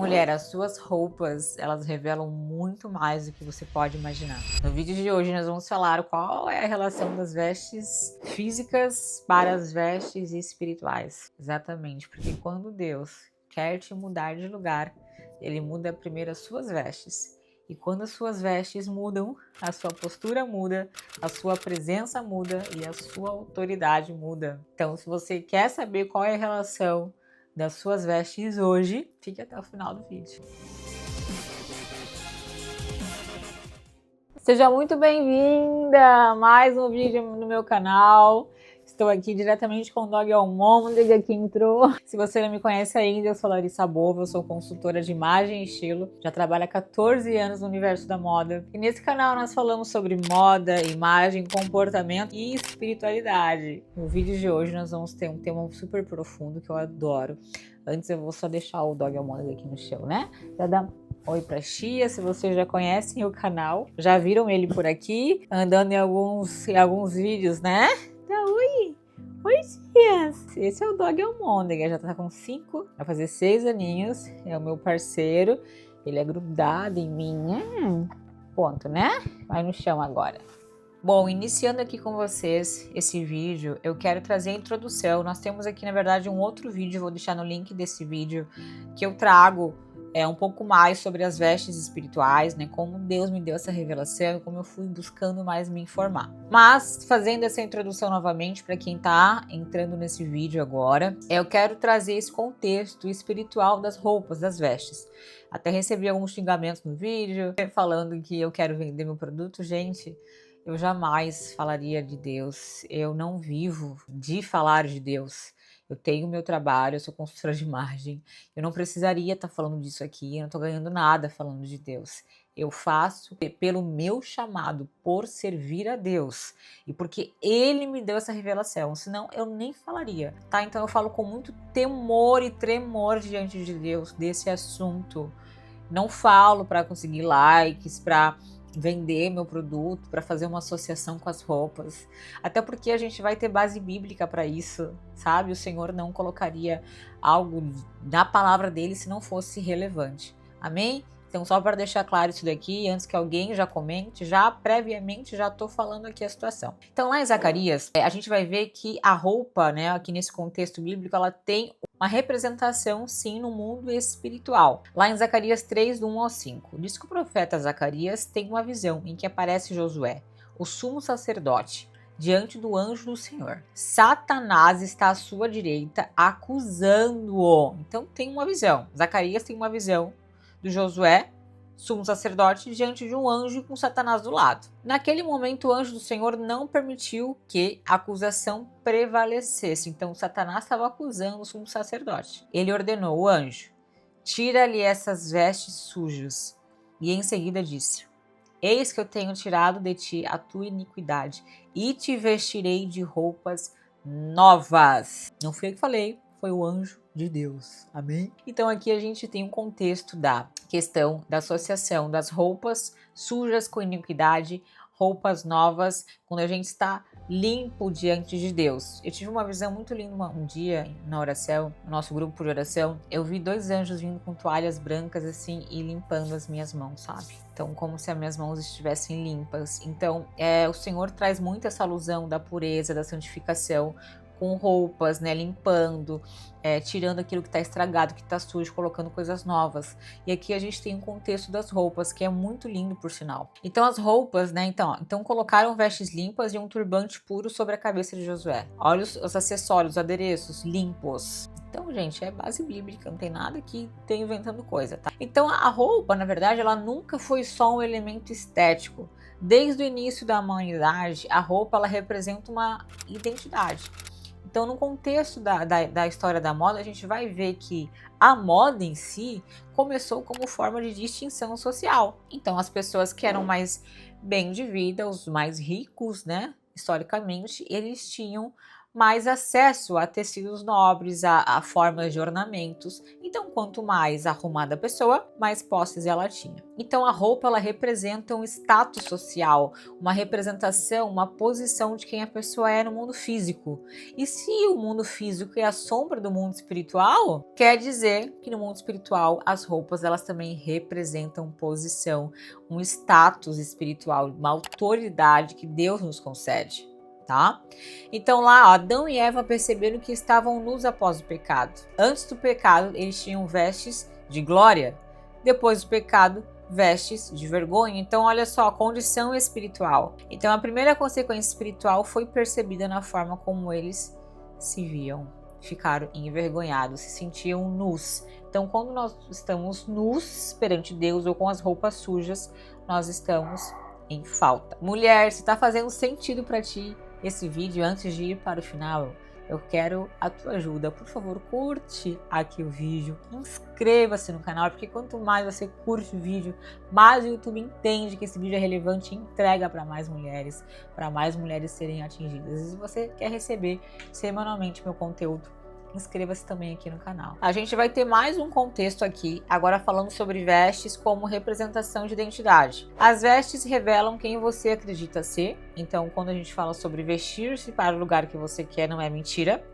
Mulher, as suas roupas, elas revelam muito mais do que você pode imaginar. No vídeo de hoje nós vamos falar qual é a relação das vestes físicas para as vestes espirituais. Exatamente, porque quando Deus quer te mudar de lugar, Ele muda primeiro as suas vestes. E quando as suas vestes mudam, a sua postura muda, a sua presença muda e a sua autoridade muda. Então, se você quer saber qual é a relação das suas vestes hoje, fique até o final do vídeo. Seja muito bem-vinda a mais um vídeo no meu canal. Estou aqui diretamente com o Dog Almôndega que entrou. Se você não me conhece ainda, eu sou Larissa Bova, eu sou consultora de imagem e estilo. Já trabalho há 14 anos no universo da moda. E nesse canal nós falamos sobre moda, imagem, comportamento e espiritualidade. No vídeo de hoje nós vamos ter um tema super profundo que eu adoro. Antes eu vou só deixar o Dog Almôndega aqui no chão, né? Já dá oi pra Chia, se vocês já conhecem o canal, já viram ele por aqui, andando em alguns vídeos, né? Oi! Oi, Chias! Esse é o Dog Almôndega, já tá com 5, vai fazer 6 aninhos, é o meu parceiro, ele é grudado em mim, ponto, né? Vai no chão agora. Bom, iniciando aqui com vocês esse vídeo, eu quero trazer a introdução. Nós temos aqui, na verdade, um outro vídeo, vou deixar no link desse vídeo, que eu trago um pouco mais sobre as vestes espirituais, né? Como Deus me deu essa revelação e como eu fui buscando mais me informar. Mas, fazendo essa introdução novamente, para quem tá entrando nesse vídeo agora, eu quero trazer esse contexto espiritual das roupas, das vestes. Até recebi alguns xingamentos no vídeo, falando que eu quero vender meu produto. Gente, eu jamais falaria de Deus, eu não vivo de falar de Deus. Eu tenho meu trabalho, eu sou consultora de imagem, eu não precisaria estar falando disso aqui, eu não estou ganhando nada falando de Deus. Eu faço pelo meu chamado, por servir a Deus e porque Ele me deu essa revelação, senão eu nem falaria, tá? Então eu falo com muito temor e tremor diante de Deus desse assunto. Não falo para conseguir likes, para vender meu produto, para fazer uma associação com as roupas, até porque a gente vai ter base bíblica para isso, sabe? O Senhor não colocaria algo na palavra dele se não fosse relevante, amém? Então, só para deixar claro isso daqui, antes que alguém já comente, já previamente já estou falando aqui a situação. Então, lá em Zacarias, a gente vai ver que a roupa, né, aqui nesse contexto bíblico, ela tem uma representação, sim, no mundo espiritual. Lá em Zacarias 3, do 1 ao 5, diz que o profeta Zacarias tem uma visão em que aparece Josué, o sumo sacerdote, diante do anjo do Senhor. Satanás está à sua direita, acusando-o. Então, tem uma visão. Zacarias tem uma visão do Josué, sumo sacerdote, diante de um anjo com Satanás do lado. Naquele momento, o anjo do Senhor não permitiu que a acusação prevalecesse. Então, Satanás estava acusando o sumo sacerdote. Ele ordenou o anjo: tira-lhe essas vestes sujas. E em seguida disse: eis que eu tenho tirado de ti a tua iniquidade e te vestirei de roupas novas. Não fui eu que falei, foi o anjo de Deus, amém? Então aqui a gente tem um contexto da questão da associação das roupas sujas com iniquidade, roupas novas, quando a gente está limpo diante de Deus. Eu tive uma visão muito linda um dia na oração, no nosso grupo de oração, eu vi 2 anjos vindo com toalhas brancas assim e limpando as minhas mãos, sabe? Então, como se as minhas mãos estivessem limpas. Então, o Senhor traz muito essa alusão da pureza, da santificação, com roupas, né, limpando, tirando aquilo que está estragado, que está sujo, colocando coisas novas. E aqui a gente tem um contexto das roupas, que é muito lindo, por sinal. Então as roupas, né, então colocaram vestes limpas e um turbante puro sobre a cabeça de Josué. Olha os acessórios, os adereços limpos. Então, gente, é base bíblica, não tem nada que tem inventando coisa, tá? Então a roupa, na verdade, ela nunca foi só um elemento estético. Desde o início da humanidade, a roupa, ela representa uma identidade. Então, no contexto da história da moda, a gente vai ver que a moda em si começou como forma de distinção social. Então, as pessoas que eram mais bem de vida, os mais ricos, né, historicamente, eles tinham mais acesso a tecidos nobres, a formas de ornamentos. Então, quanto mais arrumada a pessoa, mais posses ela tinha. Então, a roupa ela representa um status social, uma representação, uma posição de quem a pessoa é no mundo físico. E se o mundo físico é a sombra do mundo espiritual, quer dizer que no mundo espiritual as roupas elas também representam posição, um status espiritual, uma autoridade que Deus nos concede. Tá? Então lá, ó, Adão e Eva perceberam que estavam nus após o pecado. Antes do pecado, eles tinham vestes de glória. Depois do pecado, vestes de vergonha. Então olha só, a condição espiritual. Então a primeira consequência espiritual foi percebida na forma como eles se viam. Ficaram envergonhados, se sentiam nus. Então quando nós estamos nus perante Deus ou com as roupas sujas, nós estamos em falta. Mulher, se está fazendo sentido para ti esse vídeo, antes de ir para o final, eu quero a tua ajuda. Por favor, curte aqui o vídeo, inscreva-se no canal, porque quanto mais você curte o vídeo, mais o YouTube entende que esse vídeo é relevante e entrega para mais mulheres serem atingidas. E se você quer receber semanalmente meu conteúdo, inscreva-se também aqui no canal. A gente vai ter mais um contexto aqui, agora falando sobre vestes como representação de identidade. As vestes revelam quem você acredita ser, então quando a gente fala sobre vestir-se para o lugar que você quer, não é mentira.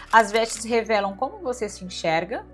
As vestes revelam como você se enxerga,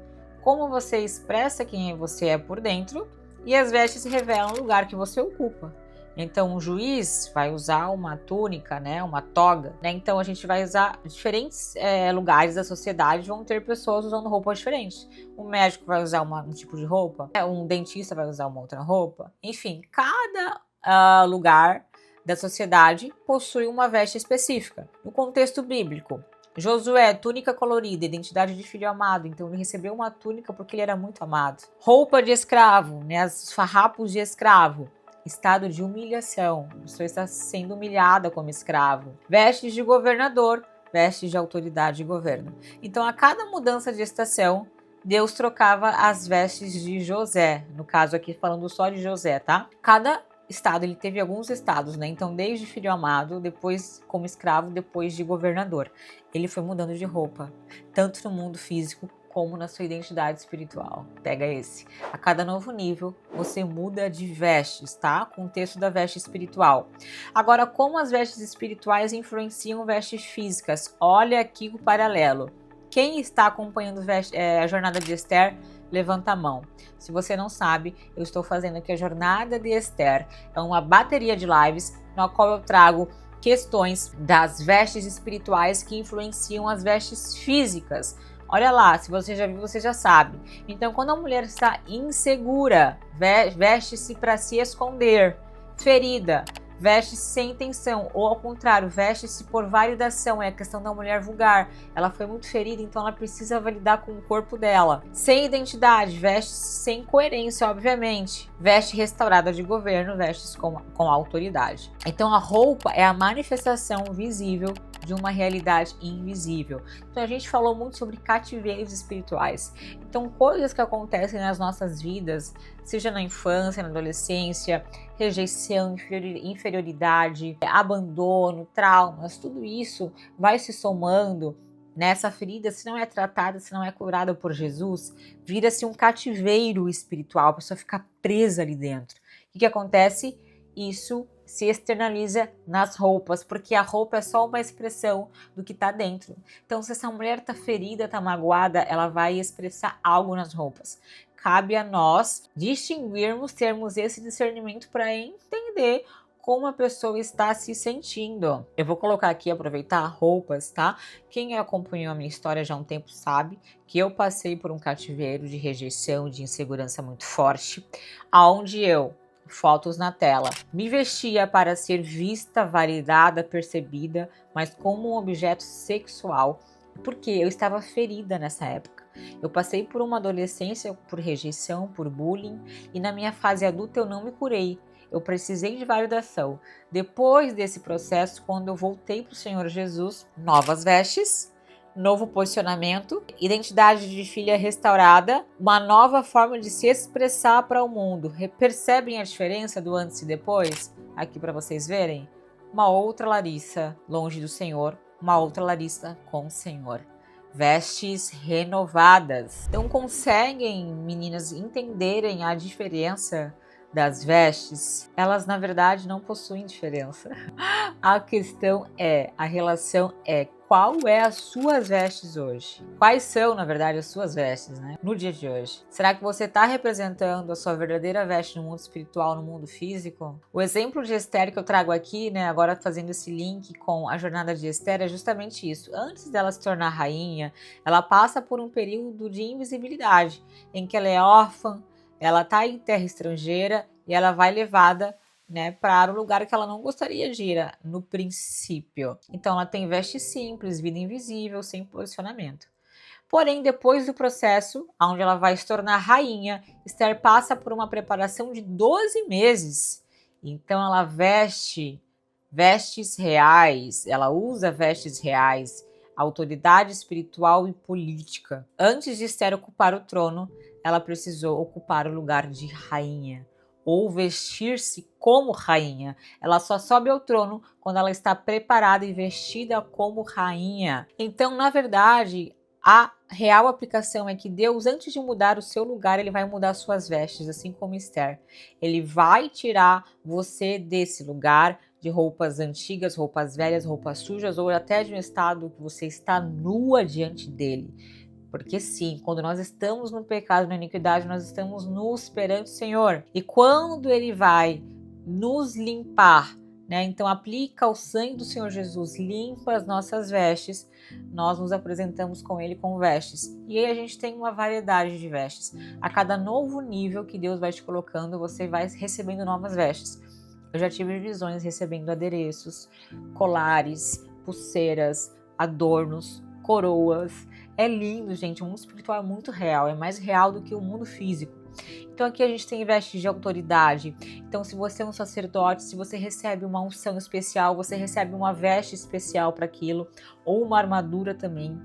como você expressa quem você é por dentro, e as vestes revelam o lugar que você ocupa. Então, um juiz vai usar uma túnica, né, uma toga, né? Então, a gente vai usar diferentes lugares da sociedade, vão ter pessoas usando roupas diferentes. O médico vai usar um tipo de roupa, um dentista vai usar uma outra roupa. Enfim, cada lugar da sociedade possui uma veste específica. No contexto bíblico, Josué, túnica colorida, identidade de filho amado. Então, ele recebeu uma túnica porque ele era muito amado. Roupa de escravo, né, os farrapos de escravo. Estado de humilhação, a pessoa está sendo humilhada como escravo. Vestes de governador, vestes de autoridade de governo. Então, a cada mudança de estação, Deus trocava as vestes de José. No caso aqui, falando só de José, tá? Cada estado, ele teve alguns estados, né? Então, desde filho amado, depois como escravo, depois de governador. Ele foi mudando de roupa, tanto no mundo físico como na sua identidade espiritual. Pega esse. A cada novo nível, você muda de vestes, tá? Contexto da veste espiritual. Agora, como as vestes espirituais influenciam vestes físicas? Olha aqui o paralelo. Quem está acompanhando a jornada de Esther, levanta a mão. Se você não sabe, eu estou fazendo aqui a jornada de Esther. É uma bateria de lives na qual eu trago questões das vestes espirituais que influenciam as vestes físicas. Olha lá, se você já viu, você já sabe. Então, quando a mulher está insegura, veste-se para se esconder. Ferida, veste-se sem intenção. Ou ao contrário, veste-se por validação. É a questão da mulher vulgar. Ela foi muito ferida, então ela precisa validar com o corpo dela. Sem identidade, veste-se sem coerência, obviamente. Veste restaurada de governo, veste-se com autoridade. Então, a roupa é a manifestação visível de uma realidade invisível. Então a gente falou muito sobre cativeiros espirituais. Então coisas que acontecem nas nossas vidas, seja na infância, na adolescência, rejeição, inferioridade, abandono, traumas, tudo isso vai se somando nessa ferida. Se não é tratada, se não é curada por Jesus, vira-se um cativeiro espiritual, a pessoa fica presa ali dentro. O que acontece? Isso se externaliza nas roupas, porque a roupa é só uma expressão do que está dentro. Então, se essa mulher está ferida, está magoada, ela vai expressar algo nas roupas. Cabe a nós distinguirmos, termos esse discernimento para entender como a pessoa está se sentindo. Eu vou colocar aqui, aproveitar roupas, tá? Quem acompanhou a minha história já há um tempo sabe que eu passei por um cativeiro de rejeição, de insegurança muito forte, aonde eu, fotos na tela, me vestia para ser vista, validada, percebida, mas como um objeto sexual, porque eu estava ferida nessa época. Eu passei por uma adolescência, por rejeição, por bullying, e na minha fase adulta eu não me curei. Eu precisei de validação. Depois desse processo, quando eu voltei para o Senhor Jesus, novas vestes, novo posicionamento, identidade de filha restaurada, uma nova forma de se expressar para o mundo. Percebem a diferença do antes e depois? Aqui para vocês verem. Uma outra Larissa, longe do Senhor, uma outra Larissa com o Senhor. Vestes renovadas. Então conseguem, meninas, entenderem a diferença das vestes? Elas na verdade não possuem diferença. A questão é, a relação é, qual é as suas vestes hoje? Quais são, na verdade, as suas vestes, né? No dia de hoje. Será que você está representando a sua verdadeira veste no mundo espiritual, no mundo físico? O exemplo de Esther que eu trago aqui, né, agora fazendo esse link com a jornada de Esther, é justamente isso. Antes dela se tornar rainha, ela passa por um período de invisibilidade, em que ela é órfã, ela está em terra estrangeira e ela vai levada, né, para o lugar que ela não gostaria de ir no princípio. Então ela tem veste simples, vida invisível, sem posicionamento. Porém, depois do processo, onde ela vai se tornar rainha, Esther passa por uma preparação de 12 meses. Então ela veste vestes reais, ela usa vestes reais, autoridade espiritual e política. Antes de Esther ocupar o trono, ela precisou ocupar o lugar de rainha, ou vestir-se como rainha. Ela só sobe ao trono quando ela está preparada e vestida como rainha. Então, na verdade, a real aplicação é que Deus, antes de mudar o seu lugar, ele vai mudar suas vestes, assim como Esther. Ele vai tirar você desse lugar de roupas antigas, roupas velhas, roupas sujas, ou até de um estado que você está nua diante dele. Porque sim, quando nós estamos no pecado, na iniquidade, nós estamos nus perante o Senhor. E quando Ele vai nos limpar, né? Então aplica o sangue do Senhor Jesus, limpa as nossas vestes, nós nos apresentamos com Ele com vestes. E aí a gente tem uma variedade de vestes. A cada novo nível que Deus vai te colocando, você vai recebendo novas vestes. Eu já tive visões recebendo adereços, colares, pulseiras, adornos, coroas. É lindo, gente. O mundo espiritual é muito real, é mais real do que o mundo físico. Então aqui a gente tem vestes de autoridade. Então se você é um sacerdote, se você recebe uma unção especial, você recebe uma veste especial para aquilo, ou uma armadura também.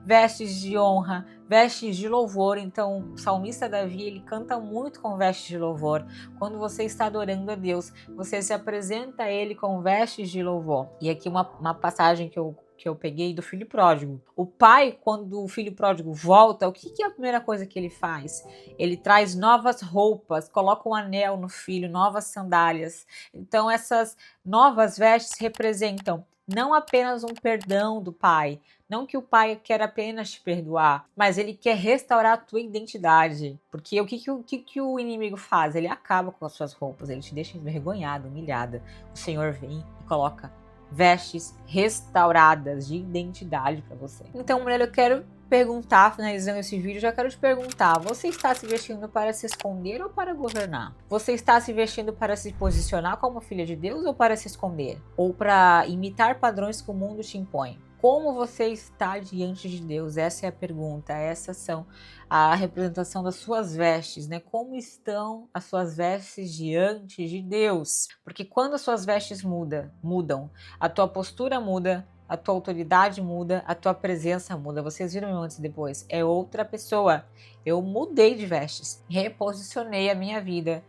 Vestes de honra, vestes de louvor. Então o salmista Davi, ele canta muito com vestes de louvor. Quando você está adorando a Deus, você se apresenta a Ele com vestes de louvor. E aqui uma passagem que eu peguei do filho pródigo. O pai, quando o filho pródigo volta, o que é a primeira coisa que ele faz? Ele traz novas roupas, coloca um anel no filho, novas sandálias. Então essas novas vestes representam não apenas um perdão do pai, não que o pai quer apenas te perdoar, mas ele quer restaurar a tua identidade. Porque o que o inimigo faz? Ele acaba com as suas roupas, ele te deixa envergonhada, humilhada. O Senhor vem e coloca vestes restauradas de identidade para você. Então, mulher, eu quero perguntar, finalizando esse vídeo, já quero te perguntar: você está se vestindo para se esconder ou para governar? Você está se vestindo para se posicionar como filha de Deus ou para se esconder? Ou para imitar padrões que o mundo te impõe? Como você está diante de Deus? Essa é a pergunta. Essas são a representação das suas vestes, né? Como estão as suas vestes diante de Deus? Porque quando as suas vestes mudam, a tua postura muda, a tua autoridade muda, a tua presença muda. Vocês viram antes e depois? É outra pessoa. Eu mudei de vestes, reposicionei a minha vida,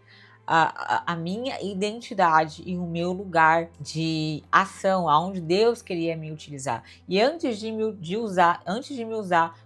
a minha identidade e o meu lugar de ação, aonde Deus queria me utilizar. E antes de me usar,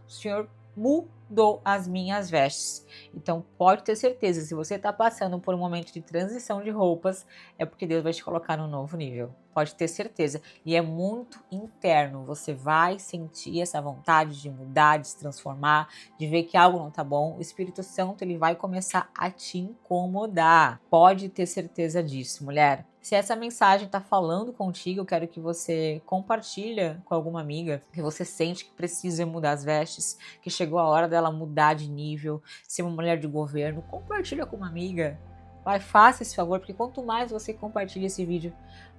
o Senhor mudou as minhas vestes. Então pode ter certeza, se você está passando por um momento de transição de roupas, é porque Deus vai te colocar num novo nível. Pode ter certeza. E é muito interno. Você vai sentir essa vontade de mudar, de se transformar, de ver que algo não tá bom. O Espírito Santo, ele vai começar a te incomodar. Pode ter certeza disso, mulher. Se essa mensagem está falando contigo, eu quero que você compartilhe com alguma amiga que você sente que precisa mudar as vestes, que chegou a hora dela mudar de nível, ser uma mulher de governo. Compartilha com uma amiga. Vai, faça esse favor, porque quanto mais você compartilha esse vídeo,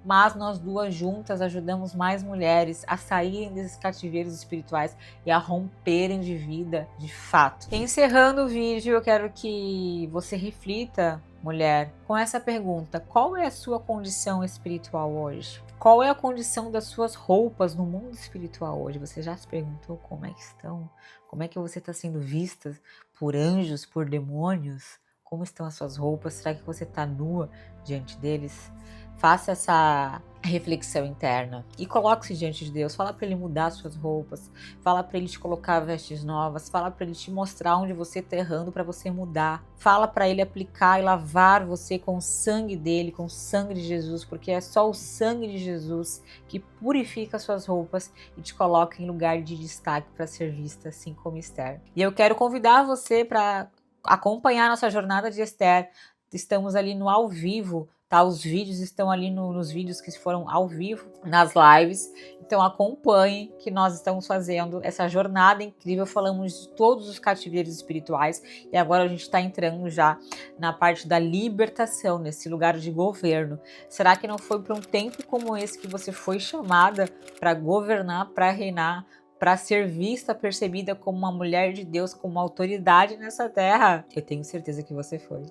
mas nós duas juntas ajudamos mais mulheres a saírem desses cativeiros espirituais e a romperem de vida de fato. Encerrando o vídeo, eu quero que você reflita, mulher, com essa pergunta: qual é a sua condição espiritual hoje? Qual é a condição das suas roupas no mundo espiritual hoje? Você já se perguntou como é que estão? Como é que você está sendo vista por anjos, por demônios? Como estão as suas roupas? Será que você está nua diante deles? Faça essa reflexão interna e coloque-se diante de Deus. Fala para Ele mudar suas roupas, fala para Ele te colocar vestes novas, fala para Ele te mostrar onde você está errando para você mudar. Fala para Ele aplicar e lavar você com o sangue dele, com o sangue de Jesus, porque é só o sangue de Jesus que purifica suas roupas e te coloca em lugar de destaque para ser vista, assim como Esther. E eu quero convidar você para acompanhar nossa jornada de Esther. Estamos ali no ao vivo, tá? Os vídeos estão ali nos vídeos que foram ao vivo, nas lives. Então acompanhe que nós estamos fazendo essa jornada incrível. Falamos de todos os cativeiros espirituais e agora a gente está entrando já na parte da libertação, nesse lugar de governo. Será que não foi para um tempo como esse que você foi chamada para governar, para reinar, para ser vista, percebida como uma mulher de Deus, como uma autoridade nessa terra? Eu tenho certeza que você foi.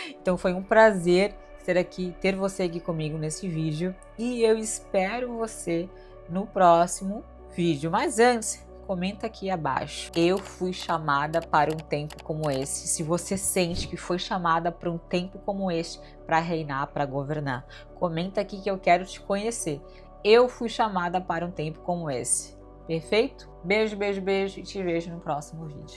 Então foi um prazer ter você aqui comigo nesse vídeo e eu espero você no próximo vídeo. Mas antes, comenta aqui abaixo. Eu fui chamada para um tempo como esse. Se você sente que foi chamada para um tempo como este, para reinar, para governar, comenta aqui que eu quero te conhecer. Eu fui chamada para um tempo como esse. Perfeito? Beijo, beijo, beijo e te vejo no próximo vídeo.